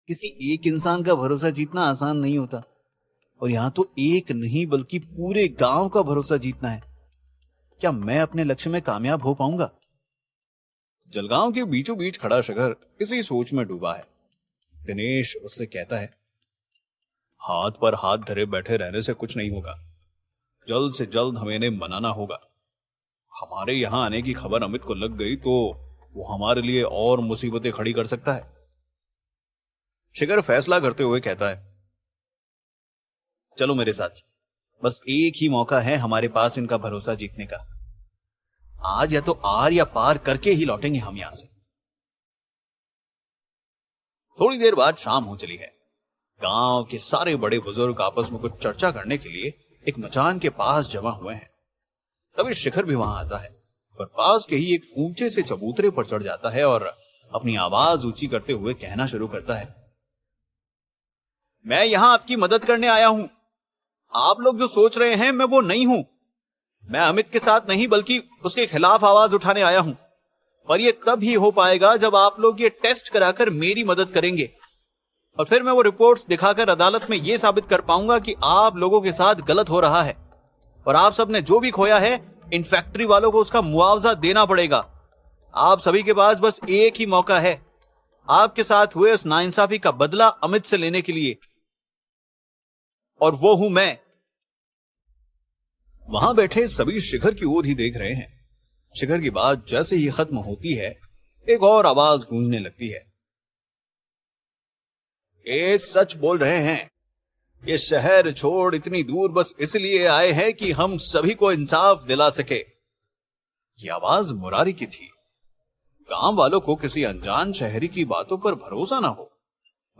किसी एक इंसान का भरोसा जीतना आसान नहीं होता, और यहां तो एक नहीं बल्कि पूरे गांव का भरोसा जीतना है। क्या मैं अपने लक्ष्य में कामयाब हो पाऊंगा? जलगांव के बीचों बीच खड़ा शिखर इसी सोच में डूबा है। दिनेश उससे कहता है, हाथ पर हाथ धरे बैठे रहने से कुछ नहीं होगा। जल्द से जल्द हमें इन्हें मनाना होगा। हमारे यहां आने की खबर अमित को लग गई तो वो हमारे लिए और मुसीबतें खड़ी कर सकता है। शिखर फैसला करते हुए कहता है, चलो मेरे साथ, बस एक ही मौका है हमारे पास इनका भरोसा जीतने का। आज या तो आर या पार करके ही लौटेंगे हम यहां से। थोड़ी देर बाद शाम हो चली है। गांव के सारे बड़े बुजुर्ग आपस में कुछ चर्चा करने के लिए एक मचान के पास जमा हुए हैं। तभी शिखर भी वहां आता है, पर पास के ही एक ऊंचे से चबूतरे पर चढ़ जाता है और अपनी आवाज ऊंची करते हुए कहना शुरू करता है, मैं यहां आपकी मदद करने आया हूं। आप लोग जो सोच रहे हैं मैं वो नहीं हूं। मैं अमित के साथ नहीं बल्कि उसके खिलाफ आवाज उठाने आया हूं। पर यह तब ही हो पाएगा जब आप लोग ये टेस्ट कराकर मेरी मदद करेंगे, और फिर मैं वो रिपोर्ट्स दिखाकर अदालत में यह साबित कर पाऊंगा कि आप लोगों के साथ गलत हो रहा है, और आप सबने जो भी खोया है इन फैक्ट्री वालों को उसका मुआवजा देना पड़ेगा। आप सभी के पास बस एक ही मौका है आपके साथ हुए उस नाइंसाफी का बदला अमित से लेने के लिए, और वो हूं मैं। वहां बैठे सभी शिखर की ओर ही देख रहे हैं। शिखर की बात जैसे ही खत्म होती है, एक और आवाज गूंजने लगती है, ये सच बोल रहे हैं। ये शहर छोड़ इतनी दूर बस इसलिए आए हैं कि हम सभी को इंसाफ दिला सके। ये आवाज मुरारी की थी। गांव वालों को किसी अनजान शहरी की बातों पर भरोसा ना हो,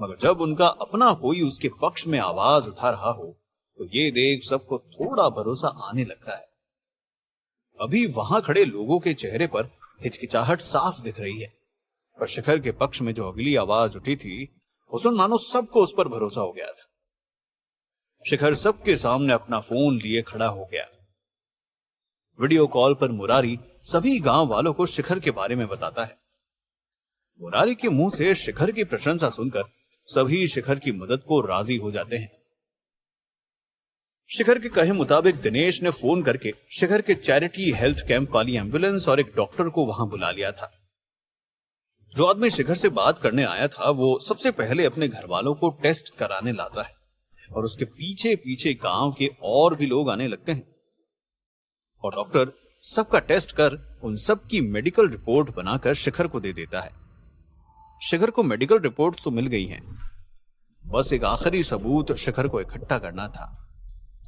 मगर जब उनका अपना कोई उसके पक्ष में आवाज उठा रहा हो तो ये देख सबको थोड़ा भरोसा आने लगता है। अभी वहां खड़े लोगों के चेहरे पर हिचकिचाहट साफ दिख रही है, पर शिखर के पक्ष में जो अगली आवाज उठी थी उसमें मानो सबको उस पर भरोसा हो गया था। शिखर सबके सामने अपना फोन लिए खड़ा हो गया। वीडियो कॉल पर मुरारी सभी गांव वालों को शिखर के बारे में बताता है। मुरारी के मुंह से शिखर की प्रशंसा सुनकर सभी शिखर की मदद को राजी हो जाते हैं। शिखर के कहे मुताबिक दिनेश ने फोन करके शिखर के चैरिटी हेल्थ कैंप वाली एम्बुलेंस और एक डॉक्टर को वहां बुला लिया था। जो आदमी शिखर से बात करने आया था वो सबसे पहले अपने घर वालों को टेस्ट कराने लाता है, और उसके पीछे पीछे गांव के और भी लोग आने लगते हैं, और डॉक्टर सबका टेस्ट कर उन सब की मेडिकल रिपोर्ट बनाकर शिखर को दे देता है। शिखर को मेडिकल रिपोर्ट तो मिल गई हैं, बस एक आखिरी सबूत शिखर को इकट्ठा करना था,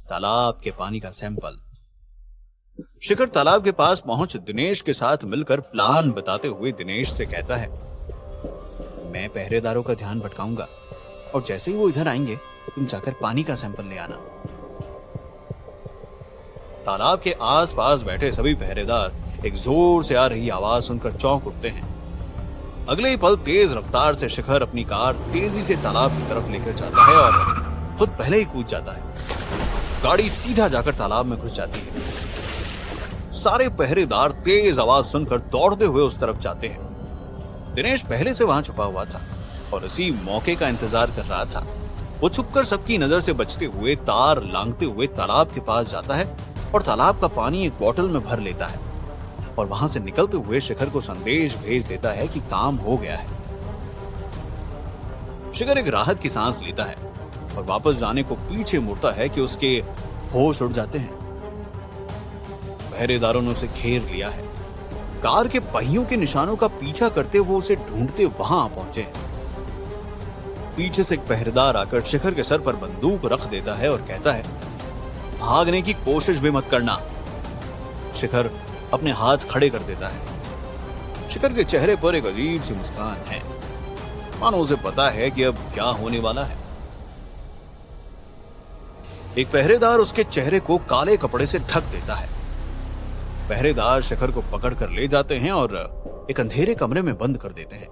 तालाब के पानी का सैंपल। शिखर तालाब के पास पहुंच दिनेश के साथ मिलकर प्लान बताते हुए दिनेश से कहता है, मैं पहरेदारों का ध्यान भटकाऊंगा, और जैसे ही वो इधर आएंगे तुम जाकर पानी का सैंपल ले आना। तालाब के आसपास बैठे सभी पहरेदार एक जोर से आ रही आवाज सुनकर चौंक उठते हैं। अगले ही पल तेज रफ्तार से शिखर अपनी कार तेजी से तालाब की तरफ लेकर जाता है और खुद पहले ही कूद जाता है। गाड़ी सीधा जाकर तालाब में घुस जाती है। सारे पहरेदार तेज आवाज सुनकर दौड़ते हुए उस तरफ जाते हैं। दिनेश पहले से वहां छुपा हुआ था और इसी मौके का इंतजार कर रहा था। वो छुपकर सबकी नजर से बचते हुए तार लांघते हुए तालाब के पास जाता है और तालाब का पानी एक बोतल में भर लेता है, और वहां से निकलते हुए शिखर को संदेश भेज देता है कि काम हो गया है। शिखर एक राहत की सांस लेता है और वापस जाने को पीछे मुड़ता है कि उसके होश उड़ जाते हैं। पहरेदारों ने उसे घेर लिया है। कार के पहियों के निशानों का पीछा करते वो उसे ढूंढते वहां आ पहुंचे हैं। पीछे से एक पहरेदार आकर शिखर के सर पर बंदूक रख देता है और कहता है, भागने की कोशिश भी मत करना। शिखर अपने हाथ खड़े कर देता है। शिखर के चेहरे पर एक अजीब सी मुस्कान है, मानो उसे पता है कि अब क्या होने वाला है। एक पहरेदार उसके चेहरे को काले कपड़े से ढक देता है। पहरेदार शिखर को पकड़कर ले जाते हैं और एक अंधेरे कमरे में बंद कर देते हैं।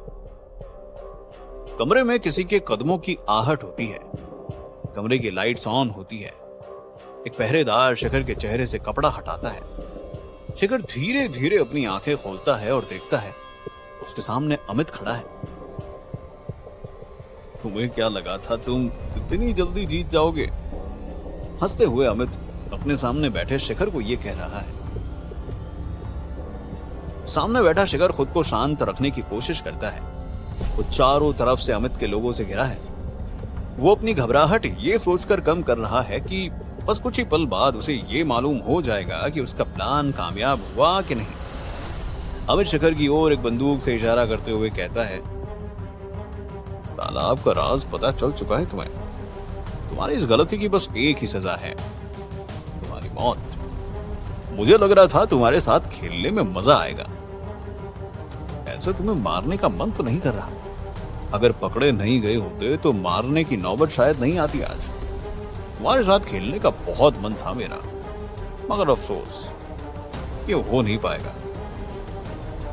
कमरे में किसी के कदमों की आहट होती है। कमरे की लाइट्स ऑन होती है। एक पहरेदार शिखर के चेहरे से कपड़ा हटाता है। शिखर धीरे धीरे अपनी आंखें खोलता है और देखता है उसके सामने अमित खड़ा है। तुम्हें क्या लगा था तुम इतनी जल्दी जीत जाओगे? हंसते हुए अमित अपने सामने बैठे शिखर को यह कह रहा है। सामने बैठा शिखर खुद को शांत रखने की कोशिश करता है। वो चारों तरफ से अमित के लोगों से घिरा है। वो अपनी घबराहट ये सोचकर कम कर रहा है कि बस कुछ ही पल बाद उसे ये मालूम हो जाएगा कि उसका प्लान कामयाब हुआ कि नहीं। अमित शिखर की ओर एक बंदूक से इशारा करते हुए कहता है, तालाब का राज पता चल चुका है तुम्हें। तुम्हारी इस गलती की बस एक ही सजा है, तुम्हारी मौत। मुझे लग रहा था तुम्हारे साथ खेलने में मजा आएगा। ऐसे तुम्हें मारने का मन तो नहीं कर रहा। अगर पकड़े नहीं गए होते तो मारने की नौबत शायद नहीं आती आज। तुम्हारे साथ खेलने का बहुत मन था मेरा, मगर अफसोस ये हो नहीं पाएगा।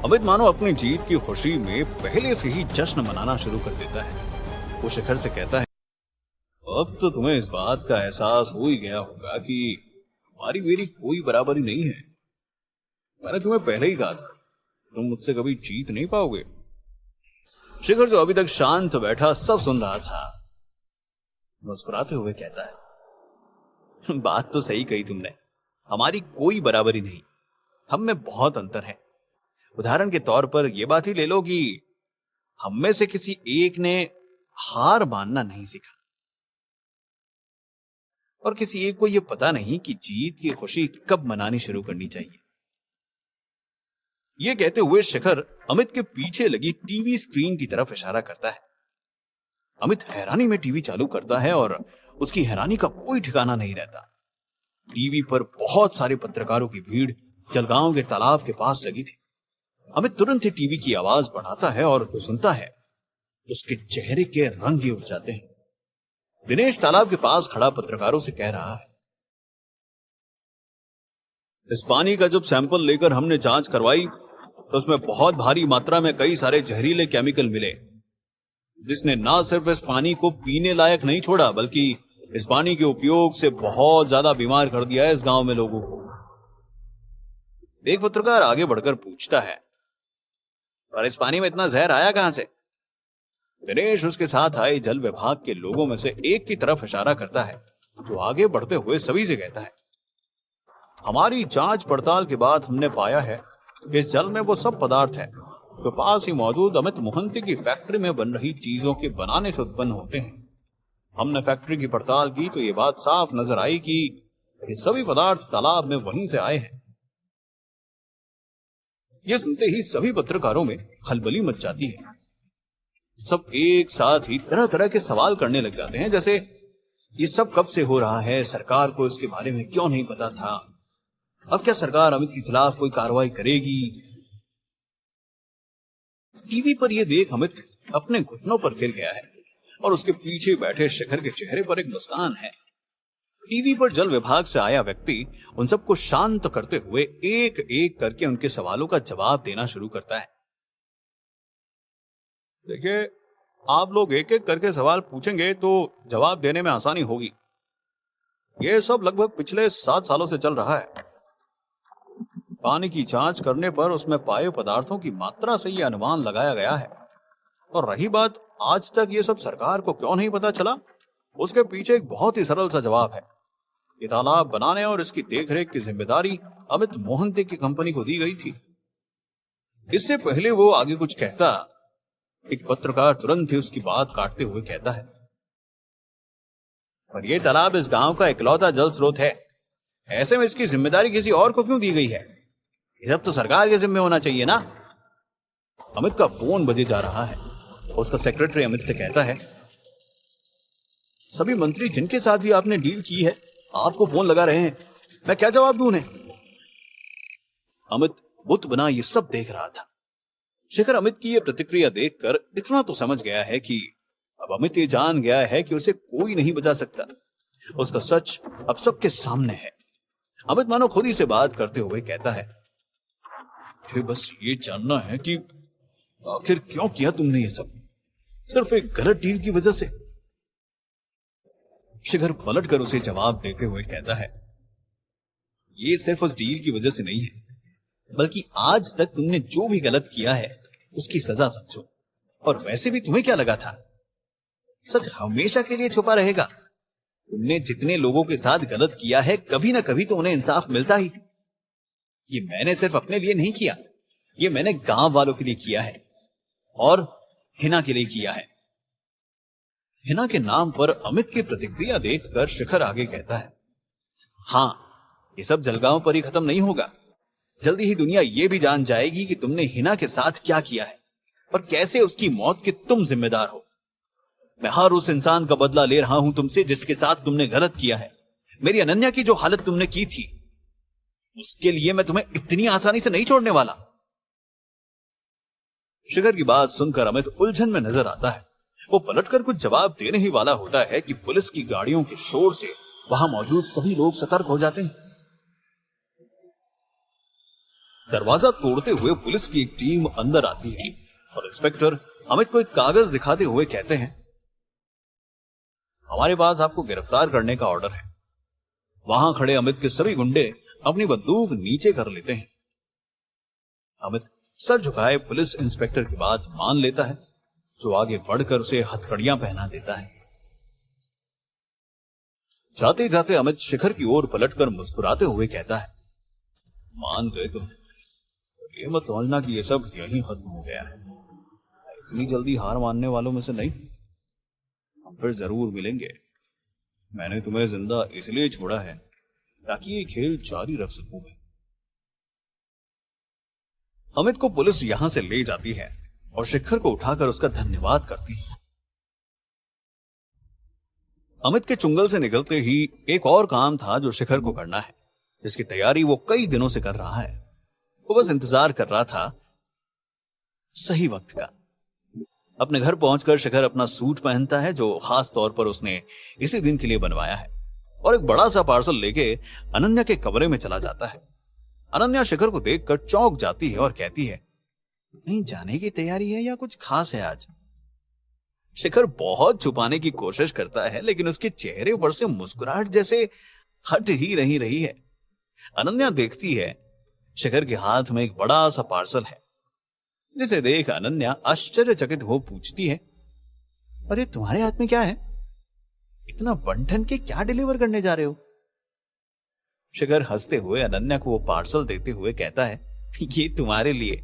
अमित मानो अपनी जीत की खुशी में पहले से ही जश्न मनाना शुरू कर देता है। वो शिखर से कहता है, अब तो तुम्हें इस बात का एहसास हो ही गया होगा कि हमारी मेरी कोई बराबरी नहीं है। मैंने तुम्हें पहले ही कहा था, तुम मुझसे कभी जीत नहीं पाओगे। शिखर जो अभी तक शांत बैठा सब सुन रहा था, मुस्कुराते हुए कहता है, बात तो सही कही तुमने। हमारी कोई बराबरी नहीं, हम में बहुत अंतर है। उदाहरण के तौर पर यह बात ही ले लो कि हम में से किसी एक ने हार मानना नहीं सीखा और किसी एक को यह पता नहीं कि जीत की खुशी कब मनानी शुरू करनी चाहिए। यह कहते हुए शिखर अमित के पीछे लगी टीवी स्क्रीन की तरफ इशारा करता है। अमित हैरानी में टीवी चालू करता है और उसकी हैरानी का कोई ठिकाना नहीं रहता। टीवी पर बहुत सारे पत्रकारों की भीड़ जलगांव के तालाब के पास लगी थी। अमित तुरंत ही टीवी की आवाज बढ़ाता है और जो सुनता है उसके चेहरे के रंग ही उड़ जाते हैं। दिनेश तालाब के पास खड़ा पत्रकारों से कह रहा है, इस पानी का जब सैंपल लेकर हमने जांच करवाई तो उसमें बहुत भारी मात्रा में कई सारे जहरीले केमिकल मिले, जिसने ना सिर्फ इस पानी को पीने लायक नहीं छोड़ा बल्कि इस पानी के उपयोग से बहुत ज्यादा बीमार कर दिया है इस गांव में लोगों को। एक पत्रकार आगे बढ़कर पूछता है, पर इस पानी में इतना जहर आया कहां से? दिनेश उसके साथ आए जल विभाग के लोगों में से एक की तरफ इशारा करता है, जो आगे बढ़ते हुए सभी से कहता है, हमारी जांच पड़ताल के बाद हमने पाया है कि इस जल में वो सब पदार्थ है जो पास ही मौजूद अमित मोहंती की फैक्ट्री में बन रही चीजों के बनाने से उत्पन्न होते हैं। हमने फैक्ट्री की पड़ताल की तो ये बात साफ नजर आई कि ये सभी पदार्थ तालाब में वहीं से आए हैं। ये सुनते ही सभी पत्रकारों में खलबली मच जाती है। सब एक साथ ही तरह तरह के सवाल करने लग जाते हैं, जैसे ये सब कब से हो रहा है, सरकार को इसके बारे में क्यों नहीं पता था, अब क्या सरकार अमित के खिलाफ कोई कार्रवाई करेगी। टीवी पर यह देख अमित अपने घुटनों पर गिर गया है और उसके पीछे बैठे शिखर के चेहरे पर एक मुस्कान है। टीवी पर जल विभाग से आया व्यक्ति उन सबको शांत करते हुए एक एक करके उनके सवालों का जवाब देना शुरू करता है। देखिए, आप लोग एक एक करके सवाल पूछेंगे तो जवाब देने में आसानी होगी। यह सब लगभग पिछले 7 सालों से चल रहा है। पानी की जांच करने पर उसमें पाए पदार्थों की मात्रा से यह अनुमान लगाया गया है। और रही बात आज तक ये सब सरकार को क्यों नहीं पता चला, उसके पीछे एक बहुत ही सरल सा जवाब है। ये तालाब बनाने और इसकी देखरेख की जिम्मेदारी अमित मोहंती की कंपनी को दी गई थी। इससे पहले वो आगे कुछ कहता, एक पत्रकार तुरंत ही उसकी बात काटते हुए कहता है, पर यह तालाब इस गांव का इकलौता जल स्रोत है। ऐसे में इसकी जिम्मेदारी किसी और को क्यों दी गई है? ये सब तो सरकार के जिम्मे होना चाहिए ना। अमित का फोन बजे जा रहा है। उसका सेक्रेटरी अमित से कहता है, सभी मंत्री जिनके साथ भी आपने डील की है आपको फोन लगा रहे हैं, मैं क्या जवाब दूं उन्हें? अमित बुत बना ये सब देख रहा था। शिखर अमित की यह प्रतिक्रिया देखकर इतना तो समझ गया है कि अब अमित ये जान गया है कि उसे कोई नहीं बचा सकता। उसका सच अब सबके सामने है। अमित मानो खुद ही से बात करते हुए कहता है, मुझे बस ये जानना है कि आखिर क्यों किया तुमने ये सब, सिर्फ एक गलत डील की वजह से? शिखर पलटकर उसे जवाब देते हुए कहता है, ये सिर्फ उस डील की वजह से नहीं है, बल्कि आज तक तुमने जो भी गलत किया है उसकी सजा समझो। और वैसे भी तुम्हें क्या लगा था, सच हमेशा के लिए छुपा रहेगा। तुमने जितने लोगों के साथ गलत किया है, कभी ना कभी तो उन्हें इंसाफ मिलता ही। ये मैंने सिर्फ अपने लिए नहीं किया, ये मैंने गांव वालों के लिए किया है और हिना के लिए किया है। हिना के नाम पर अमित की प्रतिक्रिया देखकर शिखर आगे कहता है, हां, ये सब जलगांव पर ही खत्म नहीं होगा। जल्दी ही दुनिया ये भी जान जाएगी कि तुमने हिना के साथ क्या किया है और कैसे उसकी मौत के तुम जिम्मेदार हो। मैं हर उस इंसान का बदला ले रहा हूं तुमसे जिसके साथ तुमने गलत किया है। मेरी अनन्या की जो हालत तुमने की थी, उसके लिए मैं तुम्हें इतनी आसानी से नहीं छोड़ने वाला। शिखर की बात सुनकर अमित उलझन में नजर आता है। वो पलटकर कुछ जवाब देने ही वाला होता है कि पुलिस की गाड़ियों के शोर से वहां मौजूद सभी लोग सतर्क हो जाते हैं। दरवाजा तोड़ते हुए पुलिस की एक टीम अंदर आती है और इंस्पेक्टर अमित को एक कागज दिखाते हुए कहते हैं, हमारे पास आपको गिरफ्तार करने का ऑर्डर है। वहां खड़े अमित के सभी गुंडे अपनी बंदूक नीचे कर लेते हैं। अमित सर झुकाए पुलिस इंस्पेक्टर की बात मान लेता है, जो आगे बढ़कर उसे हथकड़ियां पहना देता है। जाते जाते अमित शिखर की ओर पलटकर मुस्कुराते हुए कहता है, मान गए तुम। ये मत समझना कि ये सब यहीं खत्म हो गया है। इतनी जल्दी हार मानने वालों में से नहीं, हम फिर जरूर मिलेंगे। मैंने तुम्हें जिंदा इसलिए छोड़ा है ताकि ये खेल जारी रख सकूं मैं। अमित को पुलिस यहां से ले जाती है और शिखर को उठाकर उसका धन्यवाद करती है। अमित के चुंगल से निकलते ही एक और काम था जो शिखर को करना है, जिसकी तैयारी वो कई दिनों से कर रहा है। वो बस इंतजार कर रहा था सही वक्त का। अपने घर पहुंचकर शिखर अपना सूट पहनता है, जो खास तौर पर उसने इसी दिन के लिए बनवाया है, और एक बड़ा सा पार्सल लेके अनन्या के कमरे में चला जाता है। अनन्या शिखर को देखकर चौंक जाती है और कहती है, कहीं जाने की तैयारी है या कुछ खास है आज? शिखर बहुत छुपाने की कोशिश करता है, लेकिन उसके चेहरे पर से मुस्कुराहट जैसे हट ही नहीं रही है। अनन्या देखती है शिखर के हाथ में एक बड़ा सा पार्सल है, जिसे देख अनन्या आश्चर्यचकित हो पूछती है, अरे तुम्हारे हाथ में क्या है? इतना बंठन के क्या डिलीवर करने जा रहे हो? शिखर हंसते हुए अनन्या को वो पार्सल देते हुए कहता है, ये तुम्हारे लिए।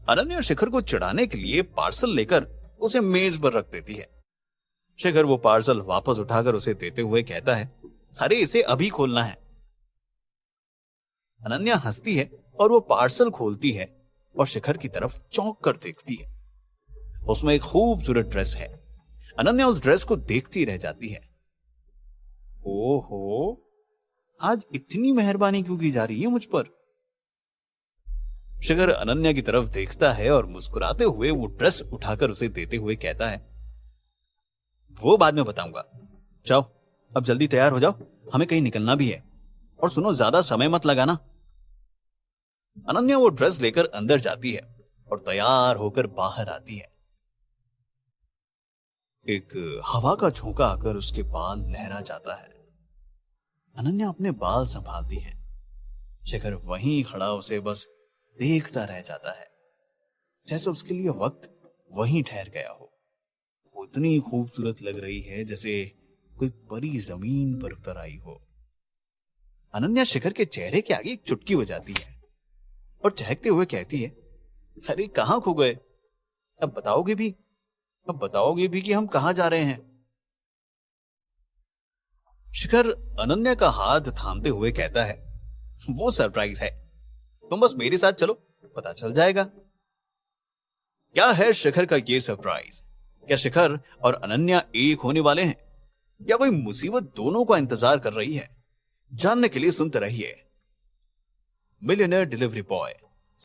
अनन्या शिखर को चिढ़ाने के लिए पार्सल लेकर उसे मेज पर रख देती है। शिखर वो पार्सल वापस उठाकर उसे देते हुए कहता है, अरे इसे अभी खोलना है। अनन्या हंसती है और वो पार्सल खोलती है और शिखर की तरफ चौंक कर देखती है। उसमें एक खूबसूरत ड्रेस है। अनन्या उस ड्रेस को देखती रह जाती है। ओहो, आज इतनी मेहरबानी क्यों की जा रही है मुझ पर? शिखर अनन्या की तरफ देखता है और मुस्कुराते हुए वो ड्रेस उठाकर उसे देते हुए कहता है, वो बाद में बताऊंगा। जाओ, अब जल्दी तैयार हो जाओ, हमें कहीं निकलना भी है। और सुनो, ज्यादा समय मत लगाना। अनन्या वो ड्रेस लेकर अंदर जाती है और तैयार होकर बाहर आती है। एक हवा का झोंका आकर उसके बाल लहरा जाता है। अनन्या अपने बाल संभालती है। शिखर वहीं खड़ा उसे बस देखता रह जाता है, जैसे उसके लिए वक्त वहीं ठहर गया हो। वो इतनी खूबसूरत लग रही है जैसे कोई परी जमीन पर उतर आई हो। अनन्या शिखर के चेहरे के आगे एक चुटकी बजाती है और चहकते हुए कहती है, अरे कहां खो गए? अब बताओगे भी? अब बताओगे भी कि हम कहां जा रहे हैं? शिखर अनन्या का हाथ थामते हुए कहता है, वो सरप्राइज है, तुम बस मेरे साथ चलो, पता चल जाएगा। क्या है शिखर का ये सरप्राइज? क्या शिखर और अनन्या एक होने वाले हैं या कोई मुसीबत दोनों का इंतजार कर रही है? जानने के लिए सुनते रहिए मिलियनेयर डिलीवरी बॉय।